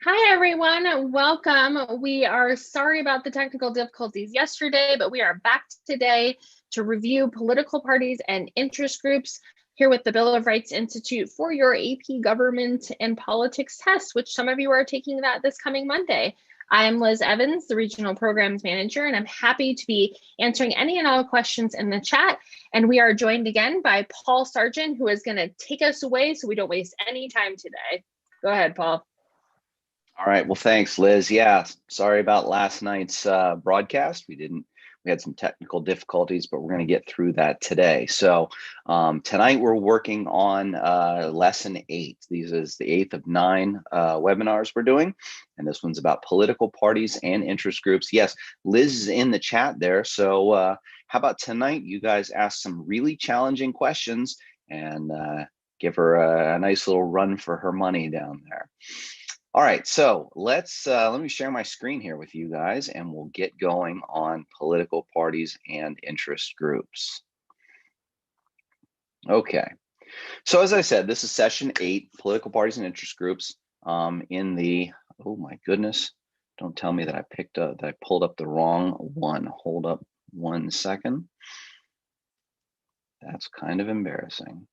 Hi, everyone. Welcome. We are sorry about the technical difficulties yesterday, but we are back today to review political parties and interest groups here with the Bill of Rights Institute for your AP Government and Politics test, which some of you are taking that this coming Monday. I am Liz Evans, the Regional Programs Manager, and I'm happy to be answering any and all questions in the chat. And we are joined again by Paul Sargent, who is going to take us away so we don't waste any time today. Go ahead, Paul. All right. Well, thanks, Liz. Yeah, sorry about last night's broadcast. We had some technical difficulties, but we're going to get through that today. So tonight we're working on lesson 8. This is the 8th of 9 webinars we're doing. And this one's about political parties and interest groups. Yes, Liz is in the chat there. So how about tonight you guys ask some really challenging questions and give her a nice little run for her money down there. All right, so let me share my screen here with you guys and we'll get going on political parties and interest groups. Okay, so as I said, this is session 8, political parties and interest groups in the, oh my goodness, don't tell me that I pulled up the wrong one. Hold up one second. That's kind of embarrassing.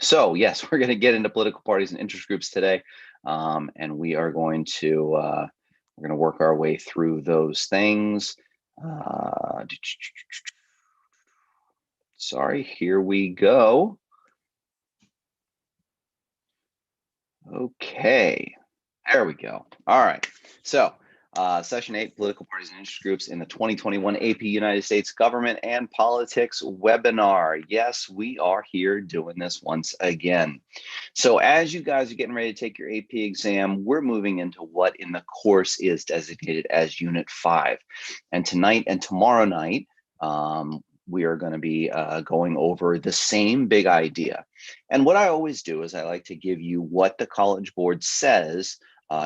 So yes, we're going to get into political parties and interest groups today, and we are going to work our way through those things. Sorry, here we go. Okay, there we go. All right, so session 8, political parties and interest groups in the 2021 AP United States Government and Politics webinar. Yes, we are here doing this once again. So as you guys are getting ready to take your AP exam, we're moving into what in the course is designated as Unit 5. And tonight and tomorrow night, we are going to be going over the same big idea. And what I always do is I like to give you what the College Board says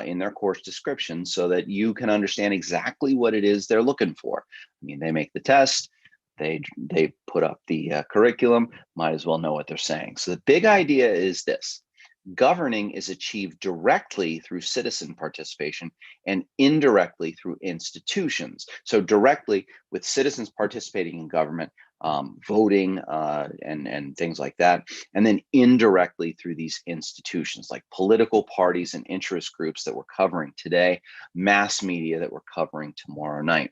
in their course description so that you can understand exactly what it is they're looking for. I mean, they make the test, they put up the curriculum, might as well know what they're saying. So the big idea is this: governing is achieved directly through citizen participation and indirectly through institutions. So directly with citizens participating in government, voting and things like that, and then indirectly through these institutions like political parties and interest groups that we're covering today, mass media that we're covering tomorrow night.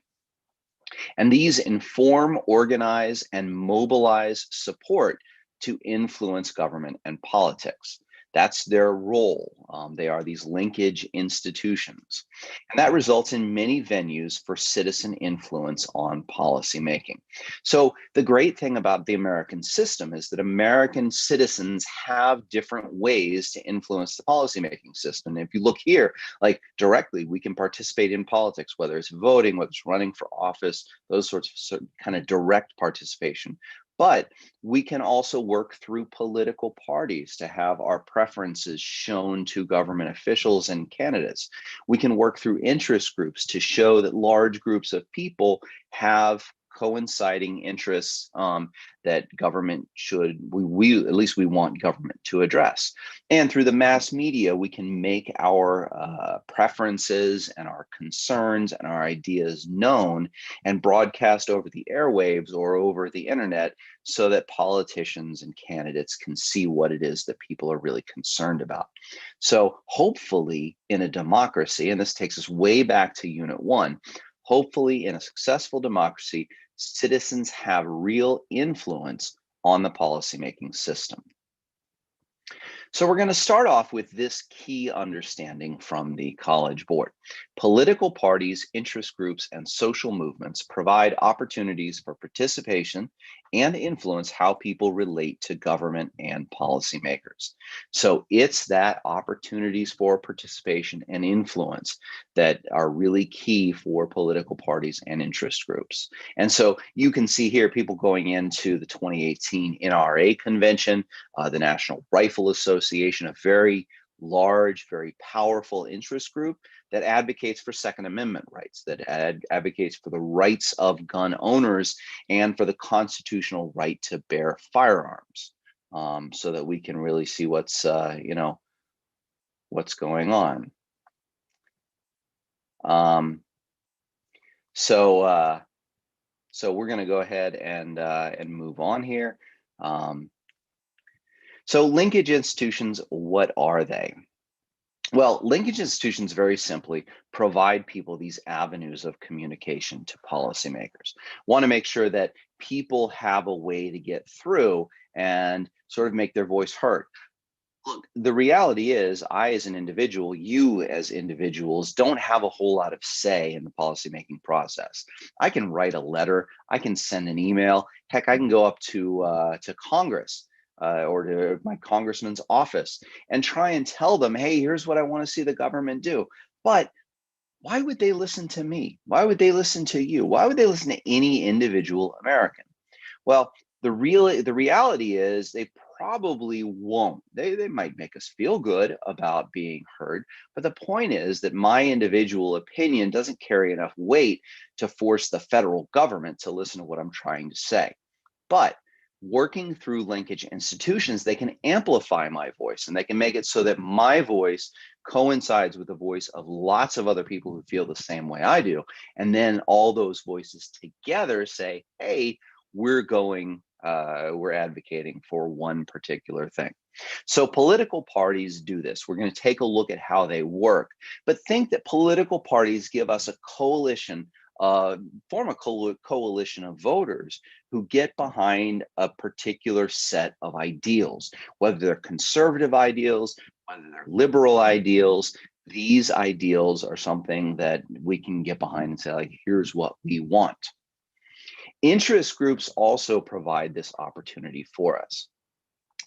And these inform, organize, and mobilize support to influence government and politics. That's their role. They are these linkage institutions. And that results in many venues for citizen influence on policymaking. So the great thing about the American system is that American citizens have different ways to influence the policymaking system. And if you look here, like directly, we can participate in politics, whether it's voting, whether it's running for office, those sorts of kind of direct participation. But we can also work through political parties to have our preferences shown to government officials and candidates. We can work through interest groups to show that large groups of people have coinciding interests that government should, at least we want government to address. And through the mass media, we can make our preferences and our concerns and our ideas known and broadcast over the airwaves or over the internet so that politicians and candidates can see what it is that people are really concerned about. So hopefully in a democracy, and this takes us way back to Unit 1, hopefully in a successful democracy, citizens have real influence on the policymaking system. So we're going to start off with this key understanding from the College Board. Political parties, interest groups, and social movements provide opportunities for participation and influence how people relate to government and policymakers. So it's that opportunities for participation and influence that are really key for political parties and interest groups. And so you can see here people going into the 2018 NRA convention, the National Rifle Association, a very large, very powerful interest group that advocates for Second Amendment rights, that advocates for the rights of gun owners and for the constitutional right to bear firearms, so that we can really see what's what's going on. So we're going to go ahead and move on here. So linkage institutions, what are they? Well, linkage institutions very simply provide people these avenues of communication to policymakers. Want to make sure that people have a way to get through and sort of make their voice heard. Look, the reality is, I as an individual, you as individuals don't have a whole lot of say in the policymaking process. I can write a letter, I can send an email, heck, I can go up to Congress or to my congressman's office and try and tell them, hey, here's what I want to see the government do. But why would they listen to me? Why would they listen to you? Why would they listen to any individual American? Well, the reality is they probably won't. They might make us feel good about being heard, but the point is that my individual opinion doesn't carry enough weight to force the federal government to listen to what I'm trying to say. But working through linkage institutions, they can amplify my voice, and they can make it so that my voice coincides with the voice of lots of other people who feel the same way I do. And then all those voices together say, hey, we're advocating for one particular thing. So political parties do this. We're going to take a look at how they work, but think that political parties give us a coalition, form a coalition of voters who get behind a particular set of ideals, whether they're conservative ideals, whether they're liberal ideals. These ideals are something that we can get behind and say, like, here's what we want. Interest groups also provide this opportunity for us,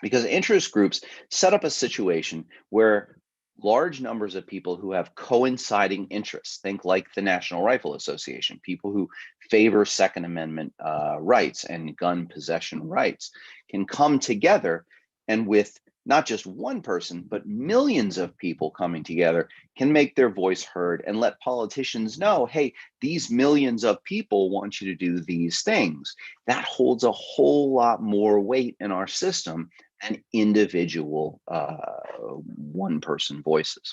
because interest groups set up a situation where large numbers of people who have coinciding interests, think like the National Rifle Association, people who favor Second Amendment rights and gun possession rights, can come together, and with not just one person, but millions of people coming together, can make their voice heard and let politicians know, hey, these millions of people want you to do these things. That holds a whole lot more weight in our system than individual one-person voices.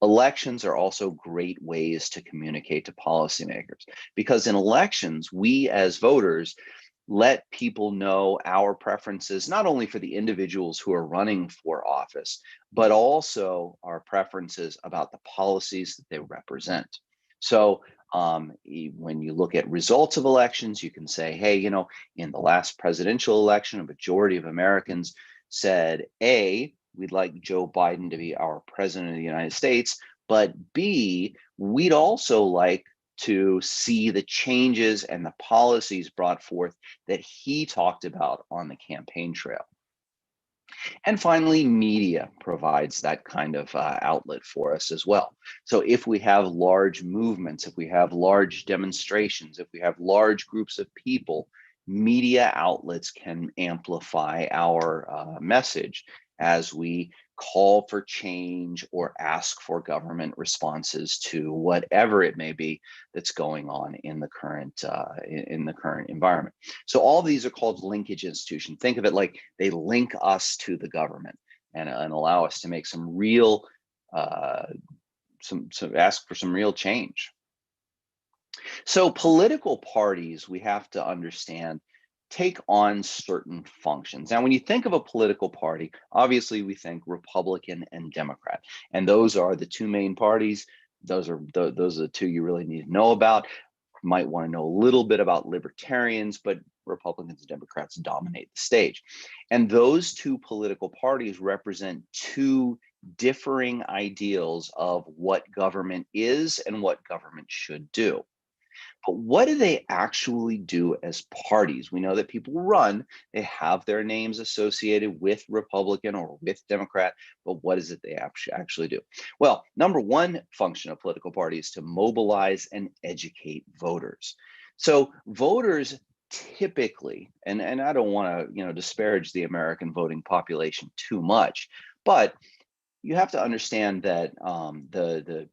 Elections are also great ways to communicate to policymakers, because in elections, we as voters let people know our preferences, not only for the individuals who are running for office, but also our preferences about the policies that they represent. So when you look at results of elections, you can say, hey, you know, in the last presidential election, a majority of Americans said, A, we'd like Joe Biden to be our president of the United States, but B, we'd also like to see the changes and the policies brought forth that he talked about on the campaign trail. And finally, media provides that kind of outlet for us as well. So if we have large movements, if we have large demonstrations, if we have large groups of people, media outlets can amplify our message as we call for change or ask for government responses to whatever it may be that's going on in the current environment. So all of these are called linkage institutions. Think of it like they link us to the government and allow us to make some real ask for some real change. So political parties, we have to understand, take on certain functions. Now, when you think of a political party, obviously we think Republican and Democrat, and those are the two main parties. Those are the two you really need to know about. You might want to know a little bit about libertarians, but Republicans and Democrats dominate the stage. And those two political parties represent two differing ideals of what government is and what government should do. But what do they actually do as parties? We know that people run, they have their names associated with Republican or with Democrat, but what is it they actually do? Well, number one function of political parties is to mobilize and educate voters. So voters typically, and I don't want to disparage the American voting population too much, but you have to understand that the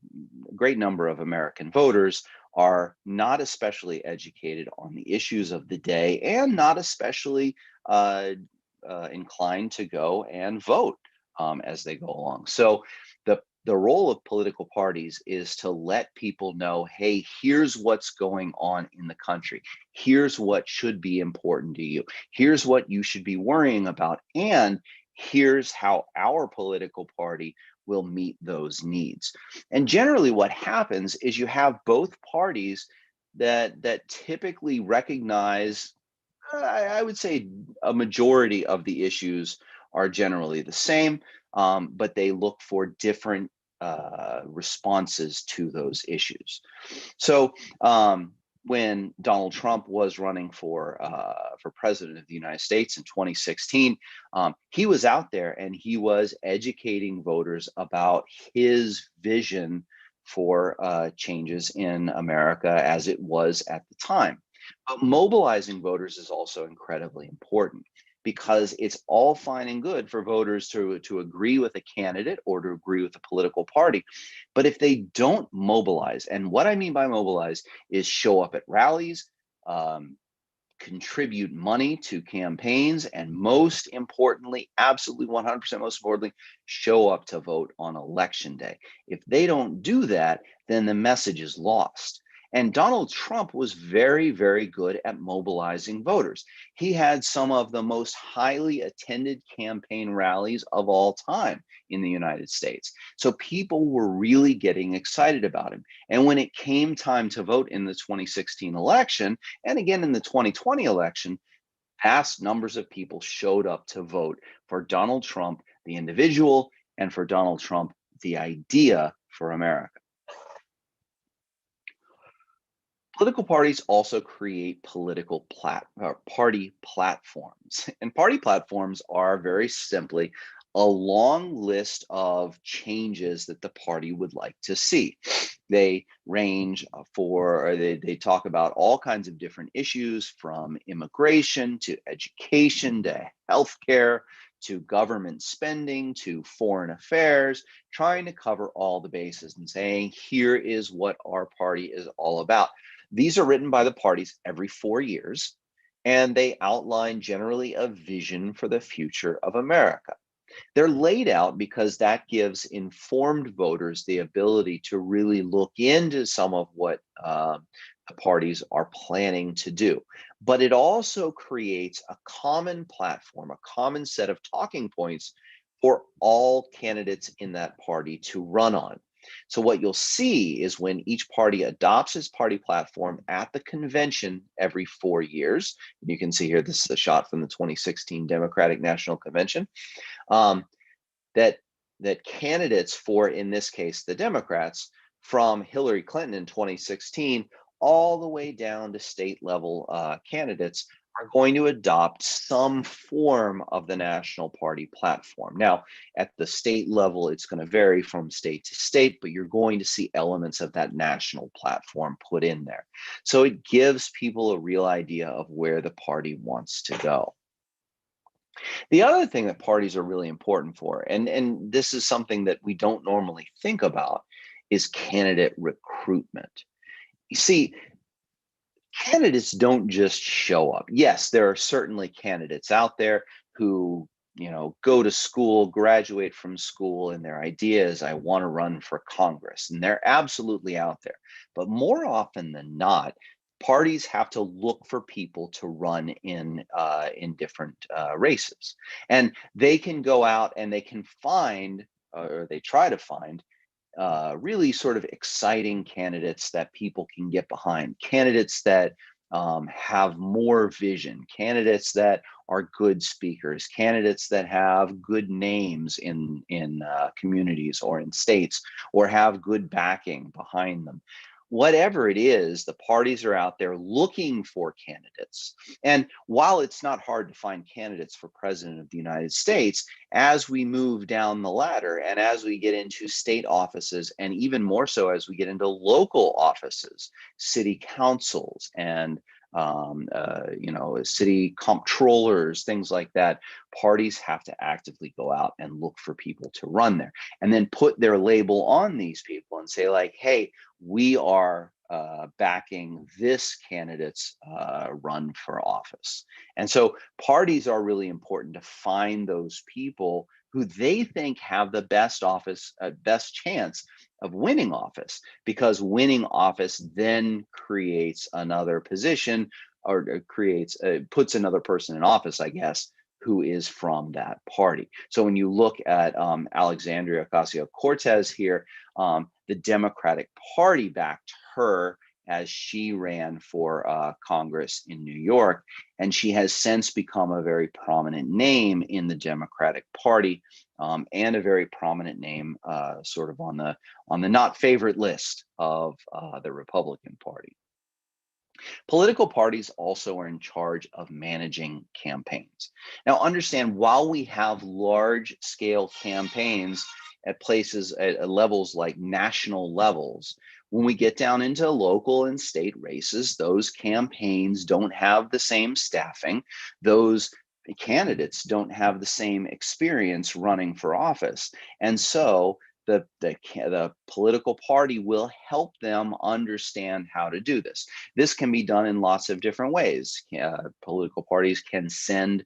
great number of American voters are not especially educated on the issues of the day and not especially inclined to go and vote as they go along. So the The role of political parties is to let people know, hey, here's what's going on in the country. Here's what should be important to you. Here's what you should be worrying about. And here's how our political party will meet those needs. And generally what happens is you have both parties that typically recognize, I would say a majority of the issues are generally the same, but they look for different responses to those issues. So when Donald Trump was running for president of the United States in 2016, he was out there and he was educating voters about his vision for changes in America as it was at the time. But mobilizing voters is also incredibly important, because it's all fine and good for voters to agree with a candidate or to agree with a political party. But if they don't mobilize, and what I mean by mobilize is show up at rallies, contribute money to campaigns, and most importantly, absolutely 100% most importantly, show up to vote on election day. If they don't do that, then the message is lost. And Donald Trump was very, very good at mobilizing voters. He had some of the most highly attended campaign rallies of all time in the United States. So people were really getting excited about him. And when it came time to vote in the 2016 election, and again in the 2020 election, vast numbers of people showed up to vote for Donald Trump, the individual, and for Donald Trump, the idea for America. Political parties also create political party platforms. And party platforms are very simply a long list of changes that the party would like to see. They range they talk about all kinds of different issues, from immigration to education to healthcare to government spending to foreign affairs, trying to cover all the bases and saying, here is what our party is all about. These are written by the parties every 4 years, and they outline generally a vision for the future of America. They're laid out because that gives informed voters the ability to really look into some of what the parties are planning to do. But it also creates a common platform, a common set of talking points for all candidates in that party to run on. So what you'll see is when each party adopts its party platform at the convention every 4 years, and you can see here, this is a shot from the 2016 Democratic National Convention, that candidates for, in this case, the Democrats, from Hillary Clinton in 2016 all the way down to state level candidates, are going to adopt some form of the national party platform. Now, at the state level, it's going to vary from state to state, but you're going to see elements of that national platform put in there. So it gives people a real idea of where the party wants to go. The other thing that parties are really important for, and this is something that we don't normally think about, is candidate recruitment. You see, candidates don't just show up. Yes, there are certainly candidates out there who, go to school, graduate from school, and their idea is, I want to run for Congress, and they're absolutely out there. But more often than not, parties have to look for people to run in different races, and they can go out and they can find, or they try to find, really sort of exciting candidates that people can get behind, candidates that have more vision, candidates that are good speakers, candidates that have good names in communities or in states, or have good backing behind them. Whatever it is, the parties are out there looking for candidates. And while it's not hard to find candidates for president of the United States, as we move down the ladder and as we get into state offices, and even more so as we get into local offices, city councils, and city comptrollers, things like that, parties have to actively go out and look for people to run there, and then put their label on these people and say, like, hey, we are backing this candidate's run for office. And so parties are really important to find those people who they think have the best chance of winning office, because winning office then creates another position, or puts another person in office, I guess, who is from that party. So when you look at Alexandria Ocasio-Cortez here, the Democratic Party backed her as she ran for Congress in New York, and she has since become a very prominent name in the Democratic Party, and a very prominent name sort of on the not favorite list of the Republican Party. Political parties also are in charge of managing campaigns. Now, understand, while we have large scale campaigns at places at levels like national levels, when we get down into local and state races, those campaigns don't have the same staffing. Those candidates don't have the same experience running for office. And so the political party will help them understand how to do this. This can be done in lots of different ways. Political parties can send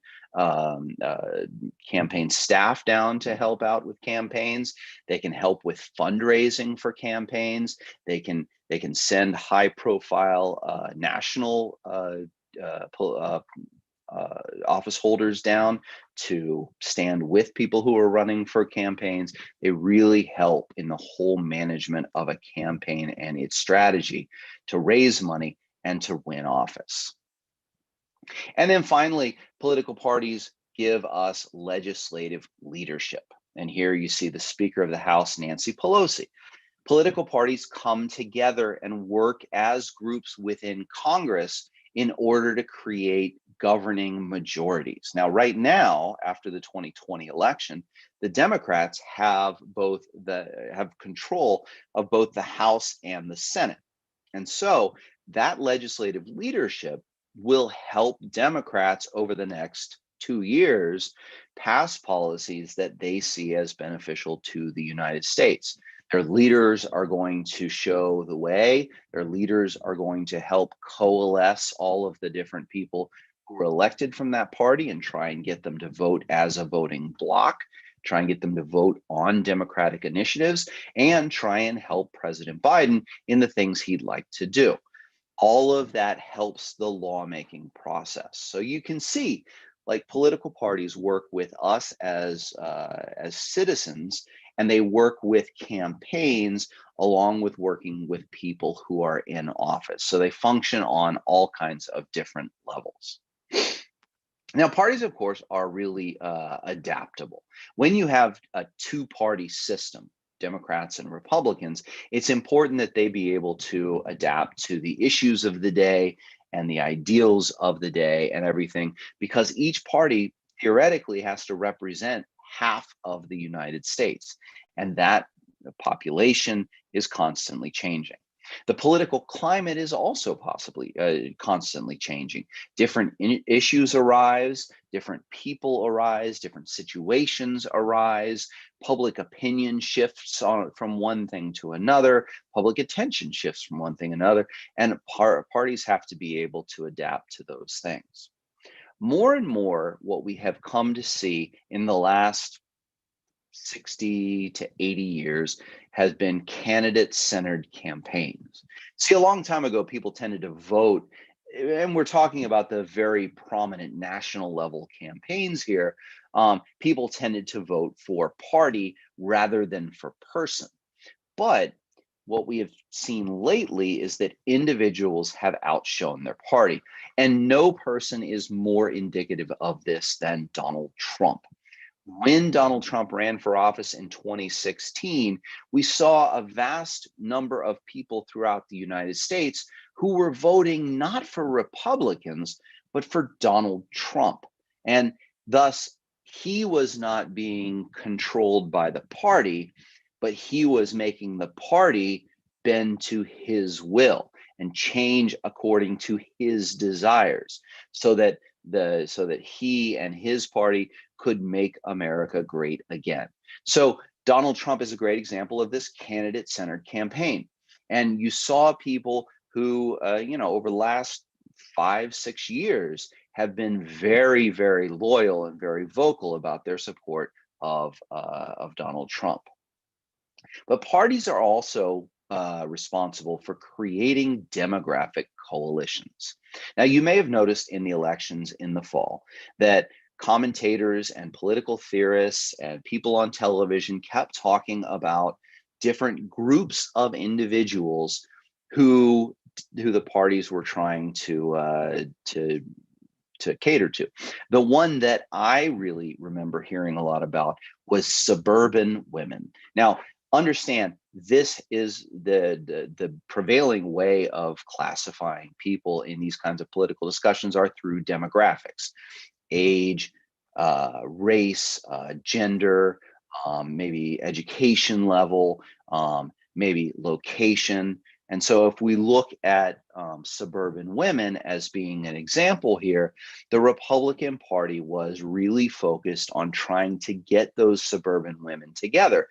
campaign staff down to help out with campaigns. They can help with fundraising for campaigns. They can send high-profile national office holders down to stand with people who are running for campaigns. They really help in the whole management of a campaign and its strategy to raise money and to win office. And then finally, political parties give us legislative leadership. And here you see the Speaker of the House, Nancy Pelosi. Political parties come together and work as groups within Congress in order to create governing majorities. Now, right now, after the 2020 election, the Democrats have control of both the House and the Senate. And so that legislative leadership will help Democrats over the next 2 years pass policies that they see as beneficial to the United States. Their leaders are going to show the way. Their leaders are going to help coalesce all of the different people who were elected from that party and try and get them to vote as a voting bloc, try and get them to vote on Democratic initiatives, and try and help President Biden in the things he'd like to do. All of that helps the lawmaking process. So you can see, like, political parties work with us as citizens, and they work with campaigns along with working with people who are in office. So they function on all kinds of different levels. Now, parties, of course, are really adaptable. When you have a two-party system, Democrats and Republicans, it's important that they be able to adapt to the issues of the day and the ideals of the day and everything, because each party theoretically has to represent half of the United States, and that population is constantly changing. The political climate is also possibly constantly changing. Different issues arise, different people arise, different situations arise, public opinion shifts from one thing to another, public attention shifts from one thing to another, and parties have to be able to adapt to those things. More and more, what we have come to see in the last 60 to 80 years has been candidate-centered campaigns. See, a long time ago, people tended to vote, and we're talking about the very prominent national level campaigns here. People tended to vote for party rather than for person. But what we have seen lately is that individuals have outshone their party, and no person is more indicative of this than Donald Trump. When Donald Trump ran for office in 2016, we saw a vast number of people throughout the United States who were voting not for Republicans, but for Donald Trump. And thus, he was not being controlled by the party, but he was making the party bend to his will and change according to his desires, so that he and his party could make America great again. So Donald Trump is a great example of this candidate-centered campaign. And you saw people who, over the last 5-6 years have been very, very loyal and very vocal about their support of Donald Trump. But parties are also responsible for creating demographic coalitions. Now, you may have noticed in the elections in the fall that commentators and political theorists and people on television kept talking about different groups of individuals who the parties were trying to cater to. The one that I really remember hearing a lot about was suburban women. Now, understand, this is the prevailing way of classifying people in these kinds of political discussions are through demographics, age, race, gender, maybe education level, maybe location. And so if we look at suburban women as being an example here, the Republican Party was really focused on trying to get those suburban women together.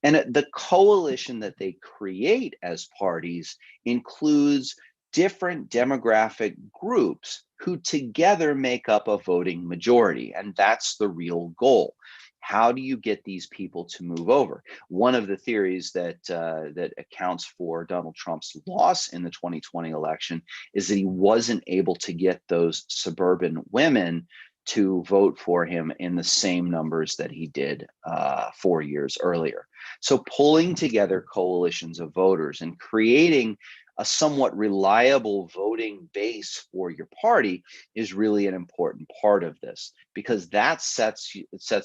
And the coalition that they create as parties includes different demographic groups who together make up a voting majority. And that's the real goal. How do you get these people to move over? One of the theories that accounts for Donald Trump's loss in the 2020 election is that he wasn't able to get those suburban women to vote for him in the same numbers that he did 4 years earlier. So pulling together coalitions of voters and creating a somewhat reliable voting base for your party is really an important part of this, because that sets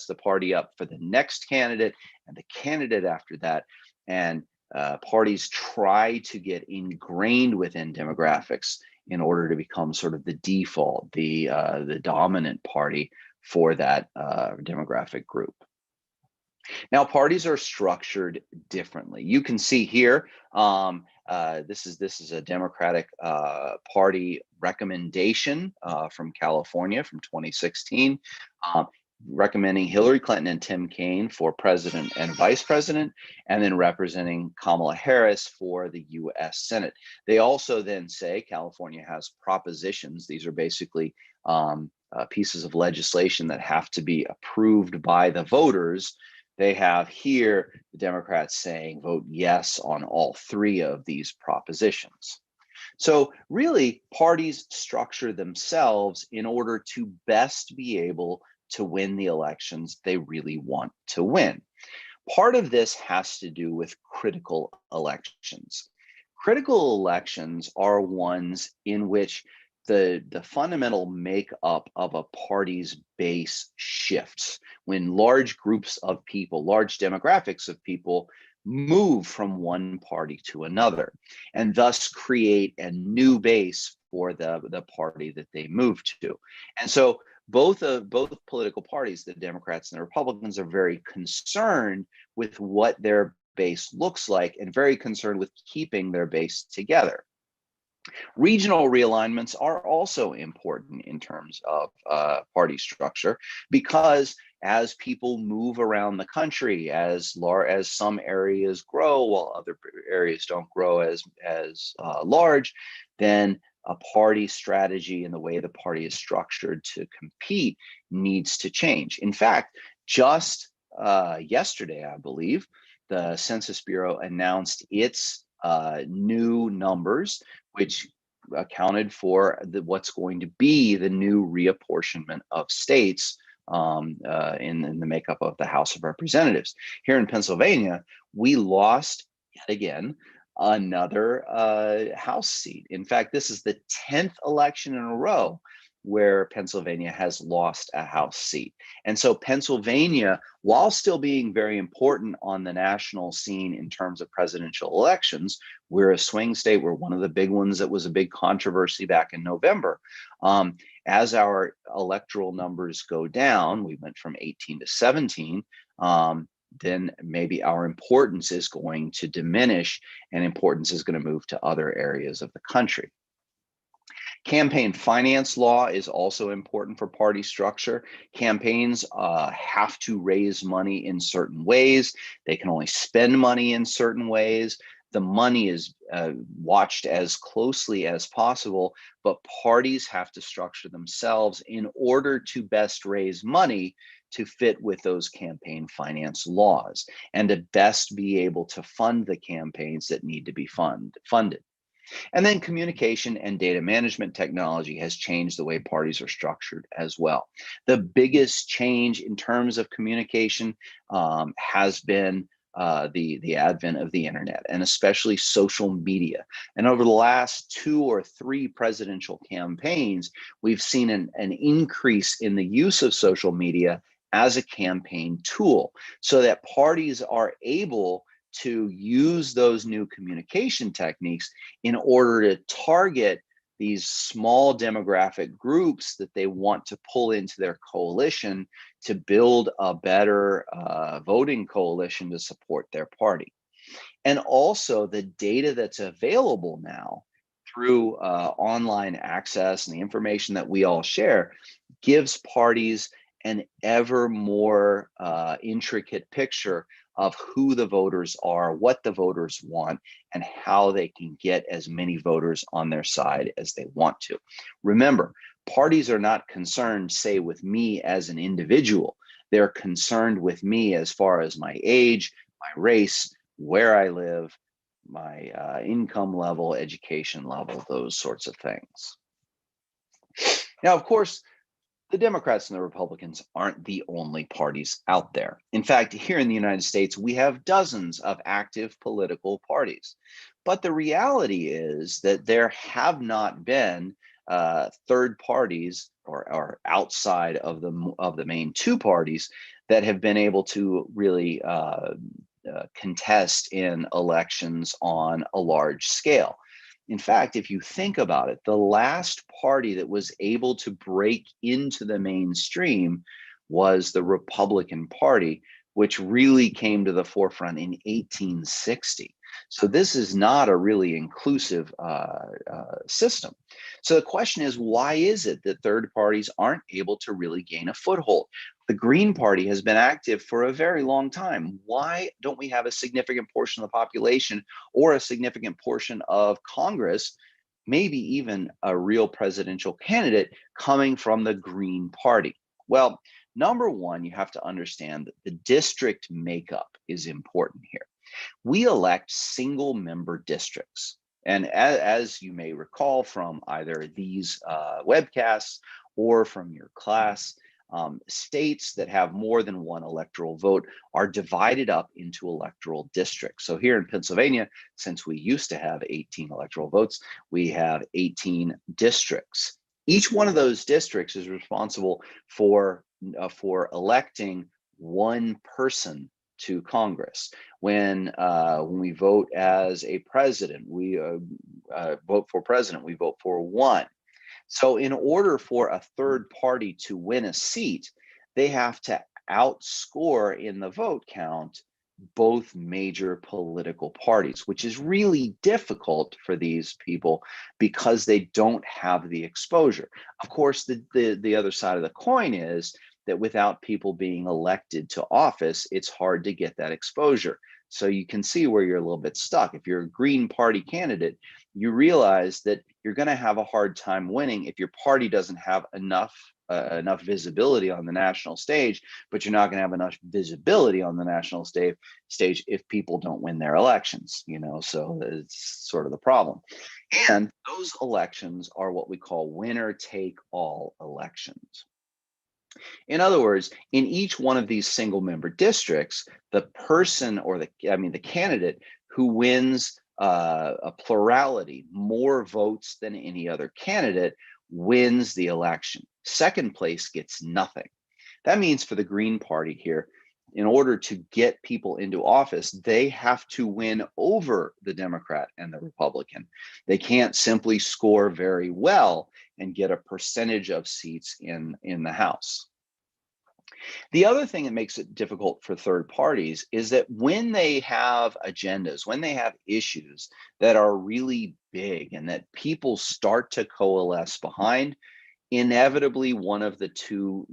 the party up for the next candidate and the candidate after that. And parties try to get ingrained within demographics in order to become sort of the default, the dominant party for that demographic group. Now, parties are structured differently. You can see here, this is a Democratic Party recommendation from California from 2016, recommending Hillary Clinton and Tim Kaine for president and vice president, and then representing Kamala Harris for the U.S. Senate. They also then say California has propositions. These are basically pieces of legislation that have to be approved by the voters. They have here the Democrats saying vote yes on all three of these propositions. So really, parties structure themselves in order to best be able to win the elections they really want to win. Part of this has to do with critical elections. Critical elections are ones in which the fundamental makeup of a party's base shifts when large groups of people, large demographics of people move from one party to another, and thus create a new base for the party that they move to. And so both political parties, the Democrats and the Republicans, are very concerned with what their base looks like and very concerned with keeping their base together. Regional realignments are also important in terms of party structure, because as people move around the country, as some areas grow while other areas don't grow as large, then a party strategy and the way the party is structured to compete needs to change. In fact, just yesterday, I believe, the Census Bureau announced its new numbers, which accounted for what's going to be the new reapportionment of states in the makeup of the House of Representatives. Here in Pennsylvania, we lost yet again another House seat. In fact, this is the 10th election in a row where Pennsylvania has lost a House seat. And so Pennsylvania, while still being very important on the national scene in terms of presidential elections, we're a swing state. We're one of the big ones that was a big controversy back in November. As our electoral numbers go down, we went from 18 to 17, then maybe our importance is going to diminish and importance is going to move to other areas of the country. Campaign finance law is also important for party structure. Campaigns have to raise money in certain ways. They can only spend money in certain ways. The money is watched as closely as possible, but parties have to structure themselves in order to best raise money to fit with those campaign finance laws and to best be able to fund the campaigns that need to be funded. And then communication and data management technology has changed the way parties are structured as well. The biggest change in terms of communication has been the advent of the internet, and especially social media. And over the last 2 or 3 presidential campaigns, we've seen an increase in the use of social media as a campaign tool, so that parties are able to use those new communication techniques in order to target these small demographic groups that they want to pull into their coalition to build a better voting coalition to support their party. And also the data that's available now through online access and the information that we all share gives parties an ever more intricate picture of who the voters are, what the voters want, and how they can get as many voters on their side as they want to. Remember, parties are not concerned, say, with me as an individual. They're concerned with me as far as my age, my race, where I live, my income level, education level, those sorts of things. Now, of course, the Democrats and the Republicans aren't the only parties out there. In fact, here in the United States, we have dozens of active political parties. But the reality is that there have not been third parties or outside of the main 2 parties that have been able to really contest in elections on a large scale. In fact, if you think about it, the last party that was able to break into the mainstream was the Republican Party, which really came to the forefront in 1860. So this is not a really inclusive system. So the question is, why is it that third parties aren't able to really gain a foothold? The Green Party has been active for a very long time. Why don't we have a significant portion of the population or a significant portion of Congress, maybe even a real presidential candidate coming from the Green Party? Well, number one, you have to understand that the district makeup is important here. We elect single member districts. And as you may recall from either these webcasts or from your class, states that have more than one electoral vote are divided up into electoral districts. So here in Pennsylvania, since we used to have 18 electoral votes, we have 18 districts. Each one of those districts is responsible for electing one person to Congress. When we vote as a president, we vote for president, we vote for one. So in order for a third party to win a seat, they have to outscore in the vote count both major political parties, which is really difficult for these people because they don't have the exposure. Of course, the other side of the coin is that without people being elected to office, it's hard to get that exposure. So you can see where you're a little bit stuck. If you're a Green Party candidate, you realize that you're going to have a hard time winning if your party doesn't have enough visibility on the national stage, but you're not going to have enough visibility on the national stage if people don't win their elections, so it's sort of the problem. And those elections are what we call winner take all elections. In other words, in each one of these single member districts, the person or the candidate who wins a plurality, more votes than any other candidate, wins the election. Second place gets nothing. That means for the Green Party here, in order to get people into office, they have to win over the Democrat and the Republican. They can't simply score very well and get a percentage of seats in the House. The other thing that makes it difficult for third parties is that when they have agendas, when they have issues that are really big and that people start to coalesce behind, inevitably one of the 2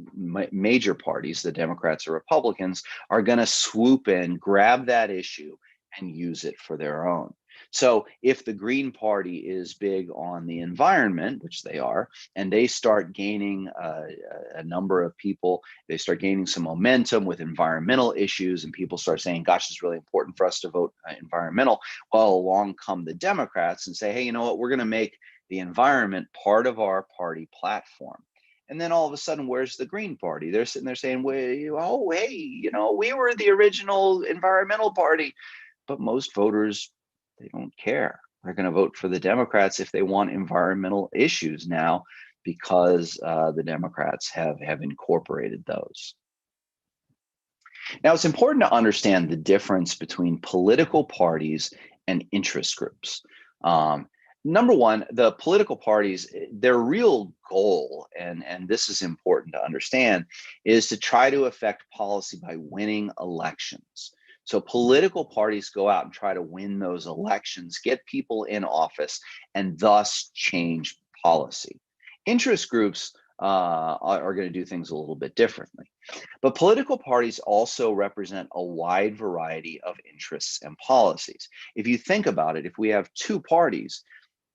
major parties, the Democrats or Republicans, are going to swoop in, grab that issue, and use it for their own. So if the Green Party is big on the environment, which they are, and they start gaining a number of people, they start gaining some momentum with environmental issues, and people start saying, gosh, it's really important for us to vote environmental. Well, along come the Democrats and say, hey, you know what, we're going to make the environment part of our party platform. And then all of a sudden, where's the Green Party? They're sitting there saying, well, oh, hey, you know, we were the original environmental party. But most voters, they don't care. They're going to vote for the Democrats if they want environmental issues now, because the Democrats have incorporated those. Now, it's important to understand the difference between political parties and interest groups. Number one, the political parties, their real goal, and this is important to understand, is to try to affect policy by winning elections. So political parties go out and try to win those elections, get people in office, and thus change policy. Interest groups are going to do things a little bit differently. But political parties also represent a wide variety of interests and policies. If you think about it, if we have two parties,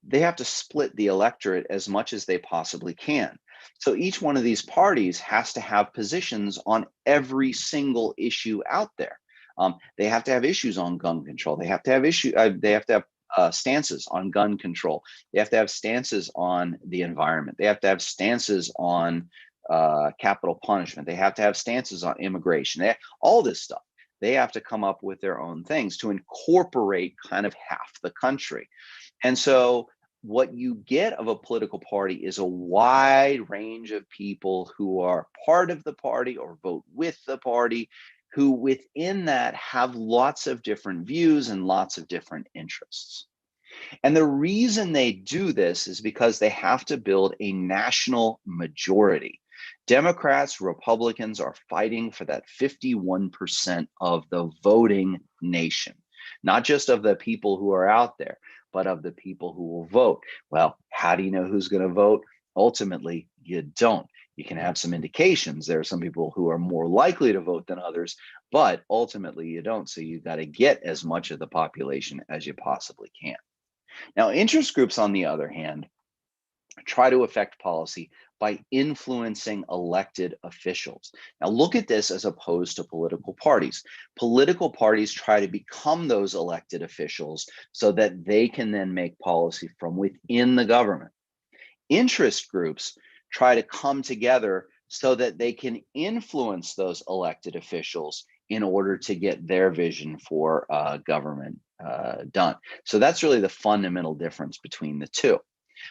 they have to split the electorate as much as they possibly can. So each one of these parties has to have positions on every single issue out there. They have to have issues on gun control. They have to have stances on gun control. They have to have stances on the environment. They have to have stances on capital punishment. They have to have stances on immigration. All this stuff. They have to come up with their own things to incorporate kind of half the country. And so what you get of a political party is a wide range of people who are part of the party or vote with the party, who within that have lots of different views and lots of different interests. And the reason they do this is because they have to build a national majority. Democrats, Republicans are fighting for that 51% of the voting nation, not just of the people who are out there, but of the people who will vote. Well, how do you know who's going to vote? Ultimately, you don't. You can have some indications. There are some people who are more likely to vote than others, but ultimately you don't. So you've got to get as much of the population as you possibly can. Now, interest groups, on the other hand, try to affect policy by influencing elected officials. Now, look at this as opposed to political parties. Political parties try to become those elected officials so that they can then make policy from within the government. Interest groups try to come together so that they can influence those elected officials in order to get their vision for government done. So that's really the fundamental difference between the two.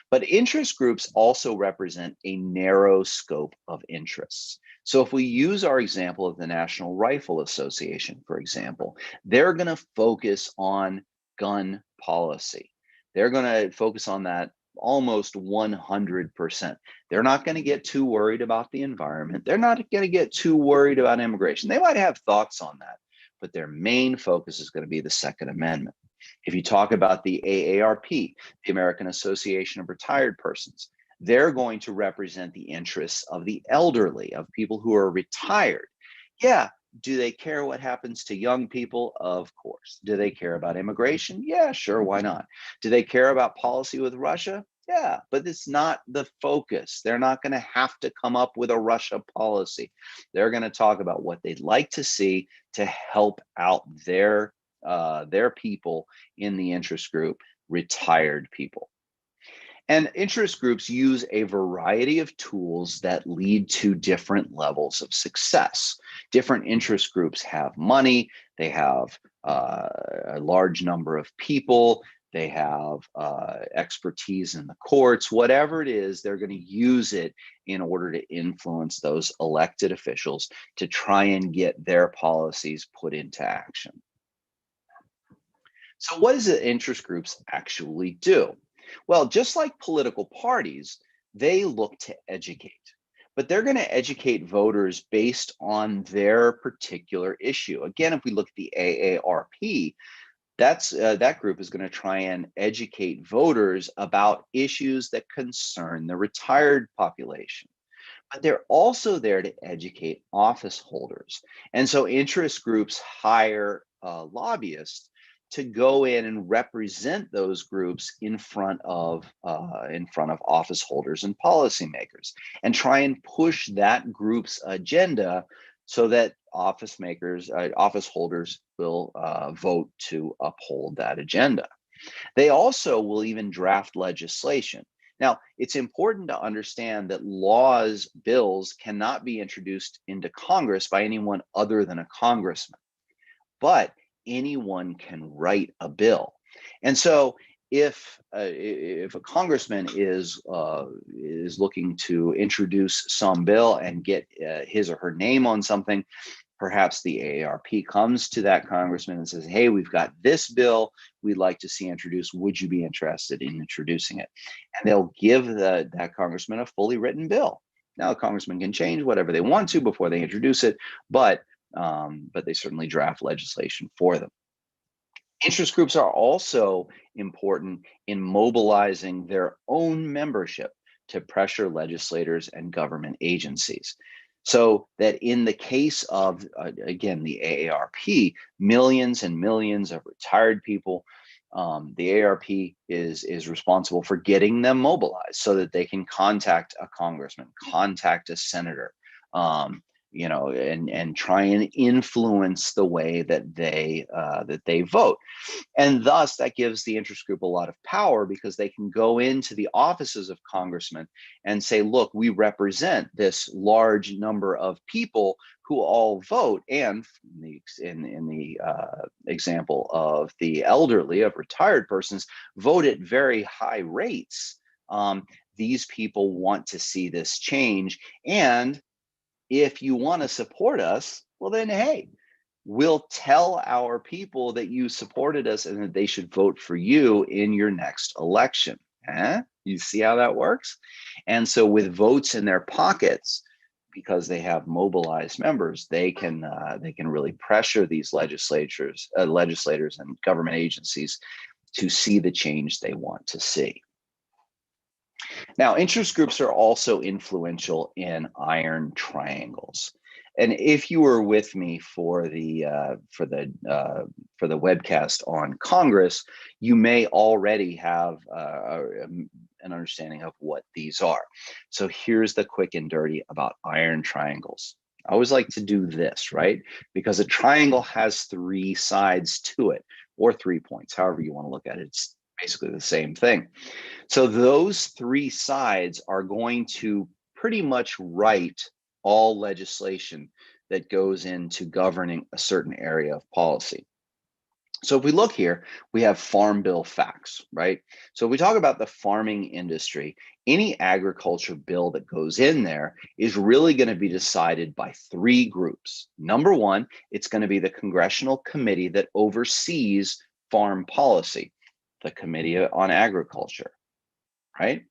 But interest groups also represent a narrow scope of interests. So if we use our example of the National Rifle Association, for example, they're going to focus on gun policy. They're going to focus on that almost 100%. They're not going to get too worried about the environment. They're not going to get too worried about immigration. They might have thoughts on that, but their main focus is going to be the Second Amendment. If you talk about the AARP, the American Association of Retired Persons, they're going to represent the interests of the elderly, of people who are retired. Yeah, do they care what happens to young people? Of course. Do they care about immigration? Yeah, sure, why not? Do they care about policy with Russia? Yeah, but it's not the focus. They're not going to have to come up with a Russia policy. They're going to talk about what they'd like to see to help out their people in the interest group, retired people. And interest groups use a variety of tools that lead to different levels of success. Different interest groups have money, they have a large number of people, they have expertise in the courts, whatever it is, they're going to use it in order to influence those elected officials to try and get their policies put into action. So what does the interest groups actually do? Well, just like political parties, they look to educate, but they're going to educate voters based on their particular issue. Again, if we look at the AARP, that group is going to try and educate voters about issues that concern the retired population. But they're also there to educate office holders. And so interest groups hire lobbyists to go in and represent those groups in front of office holders and policymakers, and try and push that group's agenda so that office holders will vote to uphold that agenda. They also will even draft legislation. Now, it's important to understand that bills cannot be introduced into Congress by anyone other than a congressman, but anyone can write a bill. And so if a congressman is looking to introduce some bill and get his or her name on something, perhaps the AARP comes to that congressman and says, hey, we've got this bill we'd like to see introduced. Would you be interested in introducing it? And they'll give that congressman a fully written bill. Now, the congressman can change whatever they want to before they introduce it, but they certainly draft legislation for them. Interest groups are also important in mobilizing their own membership to pressure legislators and government agencies. So that in the case of, again, the AARP, millions and millions of retired people, the AARP is responsible for getting them mobilized so that they can contact a congressman, contact a senator, and try and influence the way that they vote. And thus that gives the interest group a lot of power, because they can go into the offices of congressmen and say, look, we represent this large number of people who all vote. And in the example of the elderly, of retired persons, vote at very high rates. These people want to see this change. And if you want to support us, well, then, hey, we'll tell our people that you supported us and that they should vote for you in your next election. You see how that works? And so with votes in their pockets, because they have mobilized members, they can really pressure these legislators and government agencies to see the change they want to see. Now, interest groups are also influential in iron triangles. And if you were with me for the webcast on Congress, you may already have an understanding of what these are. So here's the quick and dirty about iron triangles. I always like to do this, right? Because a triangle has 3 sides to it, or 3 points, however you want to look at it. It's basically the same thing. So those 3 sides are going to pretty much write all legislation that goes into governing a certain area of policy. So if we look here, we have Farm Bill facts, right? So if we talk about the farming industry, any agriculture bill that goes in there is really going to be decided by 3 groups. Number 1, it's going to be the Congressional Committee that oversees farm policy, the Committee on Agriculture, right?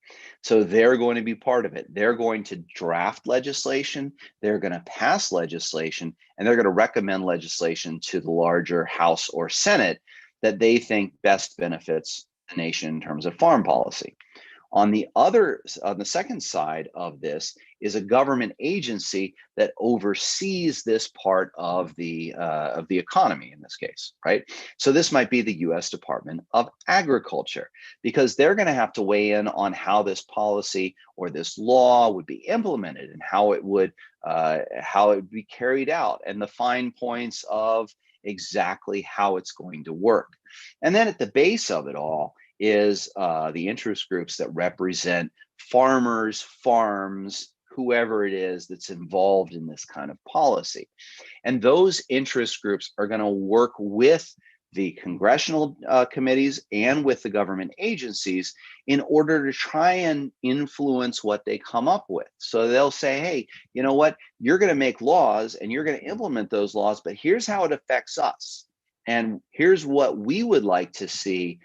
So they're going to be part of it. They're going to draft legislation, they're going to pass legislation, and they're going to recommend legislation to the larger House or Senate that they think best benefits the nation in terms of farm policy. On the second side of this is a government agency that oversees this part of the economy in this case, right? So this might be the U.S. Department of Agriculture, because they're going to have to weigh in on how this policy or this law would be implemented and how it would be carried out, and the fine points of exactly how it's going to work. And then at the base of it all is the interest groups that represent farmers, farms, whoever it is that's involved in this kind of policy. And those interest groups are going to work with the congressional committees and with the government agencies in order to try and influence what they come up with. So they'll say, hey, you know what, you're going to make laws and you're going to implement those laws, but here's how it affects us. And here's what we would like to see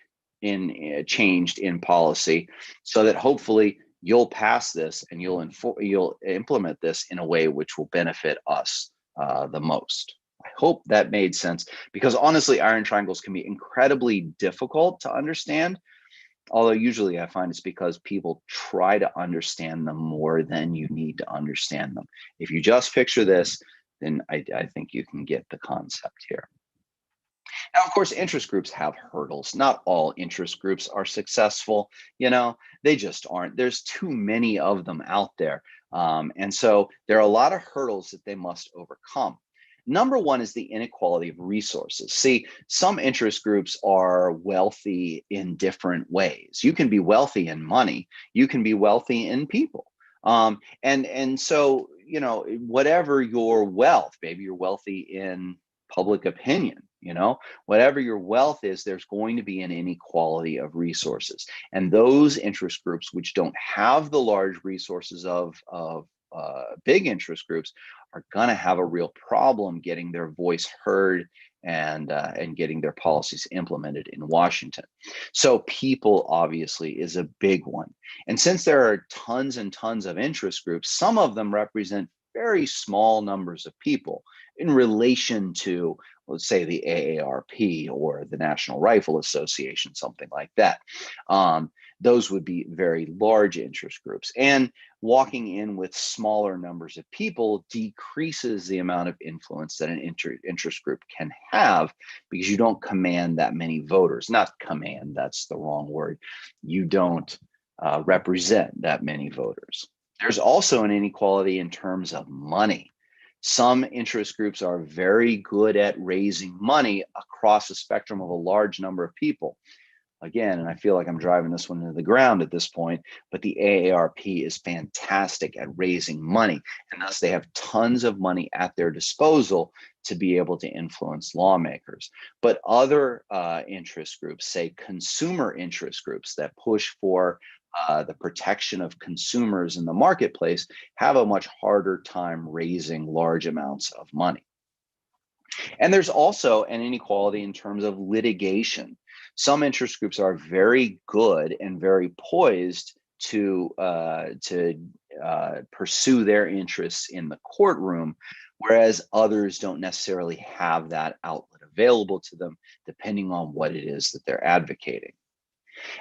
changed in policy, so that hopefully you'll pass this and you'll implement this in a way which will benefit us the most. I hope that made sense, because honestly, iron triangles can be incredibly difficult to understand. Although usually I find it's because people try to understand them more than you need to understand them. If you just picture this, then I think you can get the concept here. Now, of course, interest groups have hurdles. Not all interest groups are successful. They just aren't. There's too many of them out there. And so there are a lot of hurdles that they must overcome. Number one is the inequality of resources. See, some interest groups are wealthy in different ways. You can be wealthy in money, you can be wealthy in people. And so, whatever your wealth, maybe you're wealthy in public opinion, whatever your wealth is, there's going to be an inequality of resources. And those interest groups which don't have the large resources of big interest groups are going to have a real problem getting their voice heard and getting their policies implemented in Washington. So people obviously is a big one. And since there are tons and tons of interest groups, some of them represent very small numbers of people in relation to, let's say, the AARP or the National Rifle Association, something like that. Those would be very large interest groups. And walking in with smaller numbers of people decreases the amount of influence that an interest group can have, because you don't command that many voters. Not command, that's the wrong word. You don't represent that many voters. There's also an inequality in terms of money. Some interest groups are very good at raising money across a spectrum of a large number of people. Again, and I feel like I'm driving this one into the ground at this point, but the AARP is fantastic at raising money, and thus they have tons of money at their disposal to be able to influence lawmakers. But other interest groups, say consumer interest groups that push for the protection of consumers in the marketplace, have a much harder time raising large amounts of money. And there's also an inequality in terms of litigation. Some interest groups are very good and very poised to pursue their interests in the courtroom, whereas others don't necessarily have that outlet available to them, depending on what it is that they're advocating.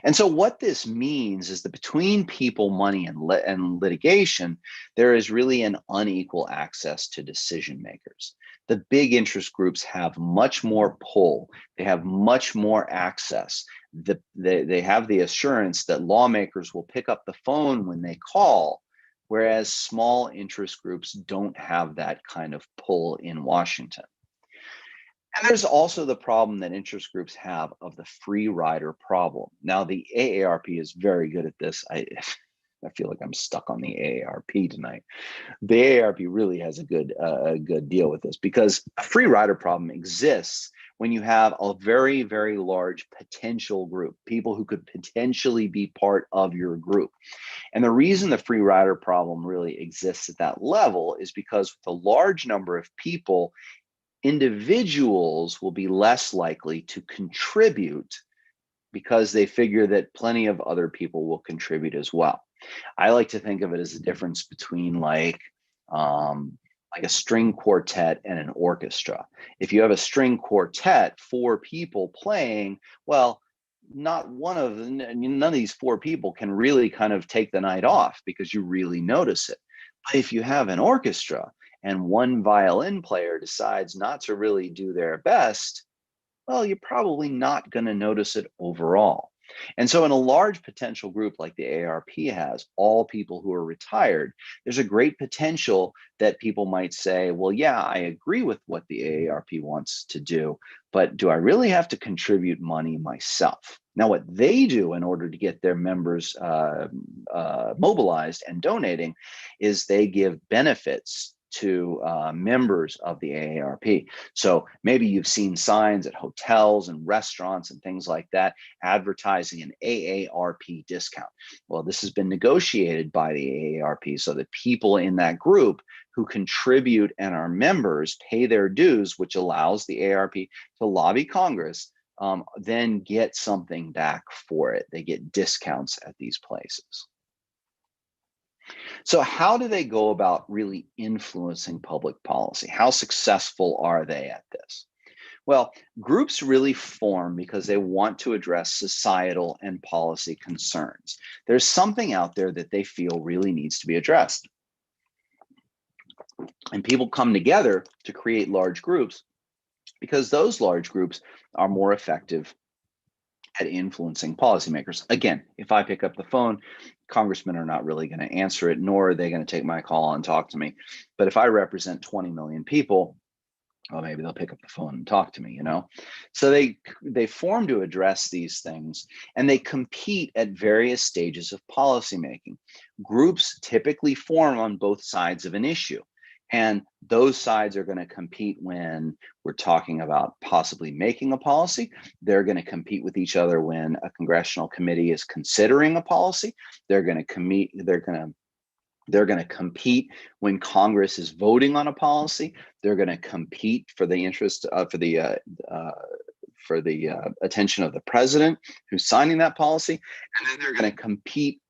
And so what this means is that between people, money, and litigation, there is really an unequal access to decision makers. The big interest groups have much more pull. They have much more access. They have the assurance that lawmakers will pick up the phone when they call, whereas small interest groups don't have that kind of pull in Washington. And there's also the problem that interest groups have of the free rider problem. Now, the AARP is very good at this. I feel like I'm stuck on the AARP tonight. The AARP really has a good deal with this, because a free rider problem exists when you have a very, very large potential group, people who could potentially be part of your group. And the reason the free rider problem really exists at that level is because with a large number of people, individuals will be less likely to contribute because they figure that plenty of other people will contribute as well. I like to think of it as a difference between like a string quartet and an orchestra. If you have a string quartet, 4 people playing, well, none of these 4 people can really kind of take the night off because you really notice it. But if you have an orchestra and one violin player decides not to really do their best, well, you're probably not going to notice it overall. And so in a large potential group like the AARP has, all people who are retired, there's a great potential that people might say, well, yeah, I agree with what the AARP wants to do, but do I really have to contribute money myself? Now, what they do in order to get their members mobilized and donating is they give benefits to members of the AARP. So maybe you've seen signs at hotels and restaurants and things like that advertising an AARP discount. Well, this has been negotiated by the AARP so that people in that group who contribute and are members pay their dues, which allows the AARP to lobby Congress, then get something back for it. They get discounts at these places. So how do they go about really influencing public policy? How successful are they at this? Well, groups really form because they want to address societal and policy concerns. There's something out there that they feel really needs to be addressed. And people come together to create large groups because those large groups are more effective at influencing policymakers. Again, if I pick up the phone, congressmen are not really going to answer it, nor are they going to take my call and talk to me. But if I represent 20 million people, well, maybe they'll pick up the phone and talk to me, So they form to address these things, and they compete at various stages of policymaking. Groups typically form on both sides of an issue. And those sides are going to compete when we're talking about possibly making a policy. They're going to compete with each other when a congressional committee is considering a policy. They're going to compete when Congress is voting on a policy. They're going to compete for the interest for the attention of the president who's signing that policy, and then they're going to compete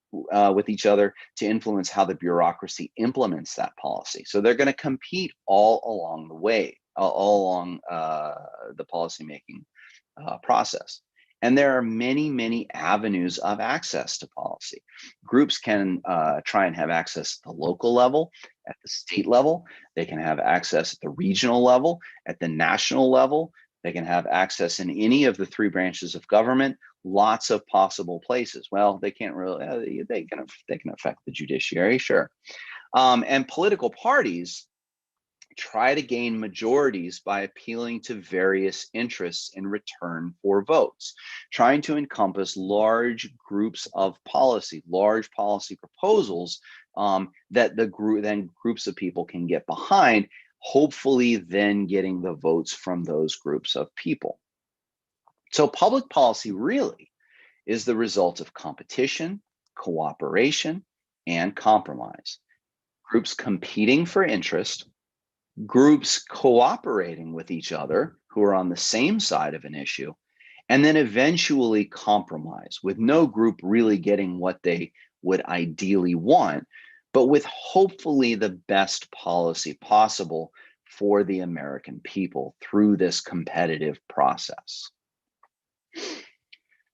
with each other to influence how the bureaucracy implements that policy. So they're going to compete all along the way, all along the policymaking process. And there are many, many avenues of access to policy. Groups can try and have access at the local level, at the state level. They can have access at the regional level, at the national level. They can have access in any of the three branches of government, lots of possible places. Well, they can't really, they can affect the judiciary, sure. And political parties try to gain majorities by appealing to various interests in return for votes, trying to encompass large groups of policy, large policy proposals that groups of people can get behind, hopefully then getting the votes from those groups of people. So public policy really is the result of competition, cooperation, and compromise. Groups competing for interest, groups cooperating with each other who are on the same side of an issue, and then eventually compromise, with no group really getting what they would ideally want, but with hopefully the best policy possible for the American people through this competitive process.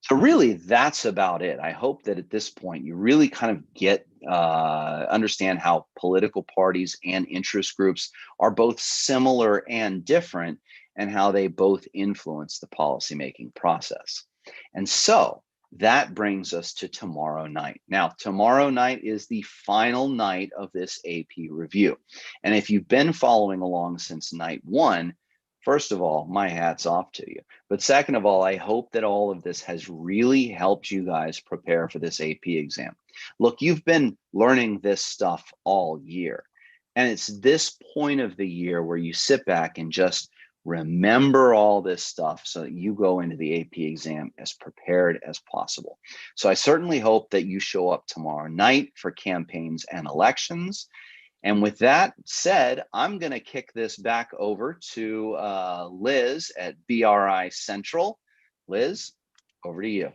So really, that's about it. I hope that at this point, you really kind of get, understand how political parties and interest groups are both similar and different, and how they both influence the policymaking process. And so that brings us to tomorrow night. Now, tomorrow night is the final night of this AP review. And if you've been following along since night one, first of all, my hat's off to you. But second of all, I hope that all of this has really helped you guys prepare for this AP exam. Look, you've been learning this stuff all year. And it's this point of the year where you sit back and just remember all this stuff so that you go into the AP exam as prepared as possible. So I certainly hope that you show up tomorrow night for campaigns and elections. And with that said, I'm going to kick this back over to Liz at BRI Central. Liz, over to you.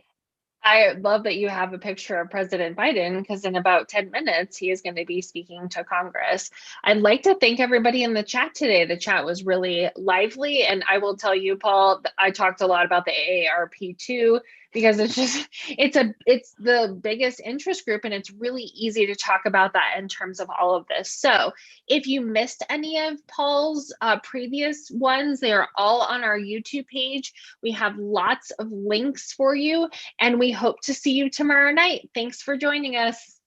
I love that you have a picture of President Biden, because in about 10 minutes, he is going to be speaking to Congress. I'd like to thank everybody in the chat today. The chat was really lively. And I will tell you, Paul, I talked a lot about the AARP too, because it's the biggest interest group, and it's really easy to talk about that in terms of all of this. So if you missed any of Paul's previous ones, they are all on our YouTube page. We have lots of links for you, and we hope to see you tomorrow night. Thanks for joining us.